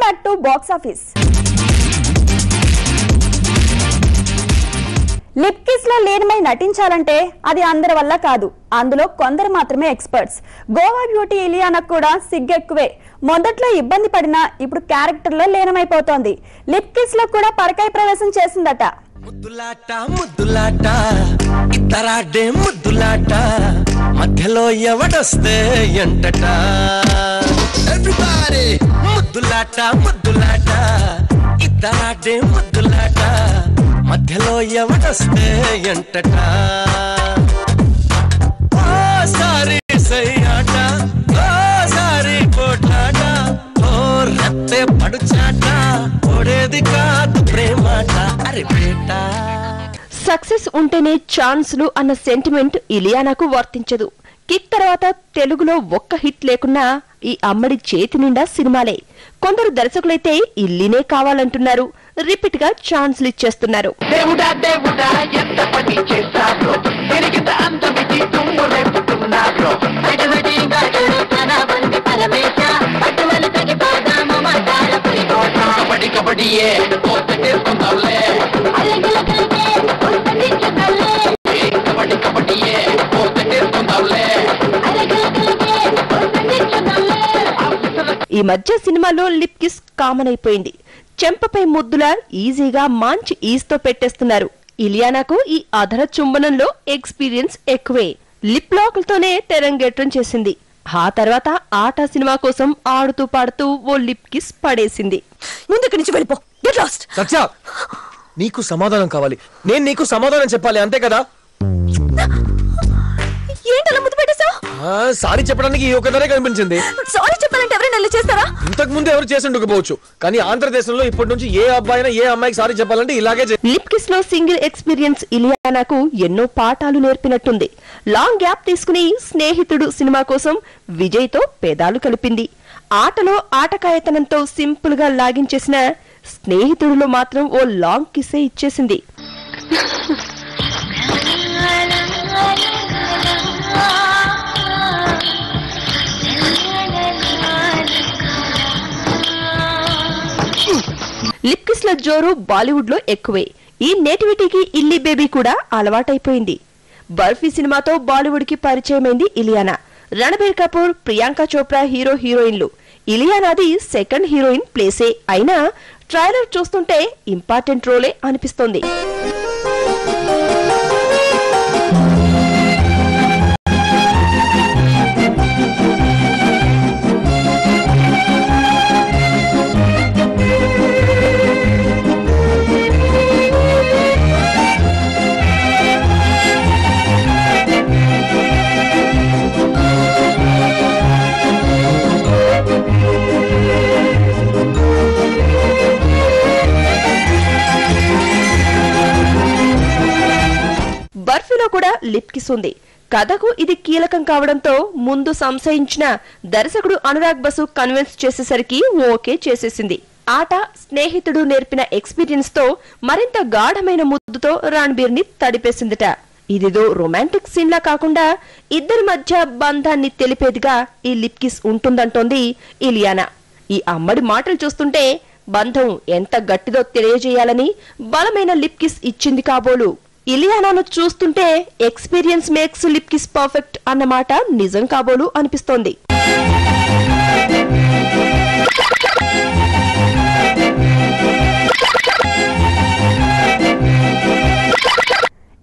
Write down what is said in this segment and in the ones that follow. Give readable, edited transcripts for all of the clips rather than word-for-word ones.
back to Box Office. Lip kiss లో లీనమై నటించాలంటే అది అందరి వల్ల కాదు. అందులో కొందరు మాత్రమే ఎక్స్పర్ట్స్. గోవా బ్యూటీ ఇలియానాకు కూడా సిగ్గెక్కువే. మొదట్లో ఇబ్బంది పడినా ఇప్పుడు క్యారెక్టర్ లో లీనమైపోతోంది. లిప్ కిస్ లో కూడా పరకాయ ప్రవేశం చేసిందట. ముద్దులాట ముద్దులాట ఇతరాడే ముద్దులాట మధ్యలో ఎవడొస్తే ఎంటట ఎవ్రీబడీ ముద్దులాట ముద్దులాట ఇతరాడే ముద్దులాట మధ్యలో ఎవడొస్తే ఎంటట ఓ సారీ సయ్యాట ఓ సారీ కోట్లాట ఓ రత్తే పడుచాట ఓడేది కాదు ప్రేమాట అరే బేట. సక్సెస్ ఉంటేనే ఛాన్స్లు అన్న సెంటిమెంట్ ఇలియానాకు వర్తించదు. కిక్ తర్వాత తెలుగులో ఒక్క హిట్ లేకున్నా ఈ అమ్మడి చేతి నిండా సినిమాలే. కొందరు దర్శకులైతే ఇల్లీనే కావాలంటున్నారు. రిపీట్ గా ఛాన్స్లు ఇచ్చేస్తున్నారు. ఈ మధ్య సినిమాలో లిప్ కిస్ కామన్ అయిపోయింది. చెంపపై ముద్దులా ఈజీగా మంచి ఈస్తో పెట్టేస్తున్నారు. ఇలియానాకు ఈ అధర చుంబనంలో ఎక్స్పీరియన్స్ ఎక్కువే. లిప్ లాక్లతోనే తెరంగేట్రం చేసింది. ఆ తర్వాత ఆట సినిమా కోసం ఆడుతూ పాడుతూ ఓ లిప్ కిస్ పడేసింది. ముందుకు నుంచి వెళ్ళిపో. Get lost. సత్య, నీకు సమాధానం కావాలి, నేను నీకు సమాధానం చెప్పాలి, అంతే కదా? ఏంటలా ముద్దు పెట్టేశావు? సారీ చెప్పడానికి ఈ ఒక్కదానే కనిపించింది. సారీ చెప్పాలంటే ఎవరైనా ఇలా చేస్తారా? ఇంతకు ముందు ఎవరు చేసి ఉండకపోవచ్చు, కానీ ఆంధ్రదేశంలో ఇప్పటి నుంచి ఏ అబ్బాయినా ఏ అమ్మాయికి సారీ చెప్పాలంటే ఇలాగే. లిప్ కిస్ లో సింగిల్ ఎక్స్పీరియన్స్ ఇలియానాకు ఎన్నో పాఠాలు నేర్పినట్టుంది. లాంగ్ గ్యాప్ తీసుకుని స్నేహితుడు సినిమా కోసం విజయ్ తో పెదాలు కలిపింది. ఆటలో ఆటకాయతనంతో సింపుల్ గా లాగించేసిన స్నేహితుడిలో మాత్రం ఓ లాంగ్ కిస్సే ఇచ్చేసింది. లిప్ కిస్ ల జోరు బాలీవుడ్ లో ఎక్కువే. ఈ నేటివిటీకి ఇల్లీ బేబీ కూడా అలవాటైపోయింది. బర్ఫీ సినిమాతో బాలీవుడ్ కి పరిచయమైంది ఇలియానా. రణబీర్ కపూర్, ప్రియాంక చోప్రా హీరోయిన్లు. ఇలియానాది సెకండ్ హీరోయిన్ ప్లేసే అయినా ట్రైలర్ చూస్తుంటే ఇంపార్టెంట్ రోలే అనిపిస్తోంది. బర్ఫీలో కూడా లిప్ కిస్ ఉంది. కథకు ఇది కీలకం కావడంతో ముందు సంశయించిన దర్శకుడు అనురాగ్ బసు కన్విన్స్ చేసేసరికి ఓకే చేసేసింది. ఆట స్నేహితుడు నేర్పిన ఎక్స్పీరియన్స్ తో మరింత గాఢమైన ముద్దుతో రణబీర్ ని తడిపేసిందట. ఇదిదో రొమాంటిక్ సీన్ లా కాకుండా ఇద్దరి మధ్య బంధాన్ని తెలిపేదిగా ఈ లిప్ కిస్ ఉంటుందంటోంది ఇలియానా. ఈ అమ్మడి మాటలు చూస్తుంటే బంధం ఎంత గట్టిదో తెలియజేయాలని బలమైన లిప్ కిస్ ఇచ్చింది కాబోలు. ఇలియానాను చూస్తుంటే experience makes lip kiss perfect అన్నమాట నిజం కాబోలు అనిపిస్తోంది.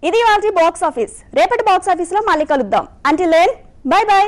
ఇది వాటి బాక్స్ ఆఫీస్. రేపటి బాక్స్ ఆఫీస్ లో మళ్ళీ కలుద్దాం. Until then bye by.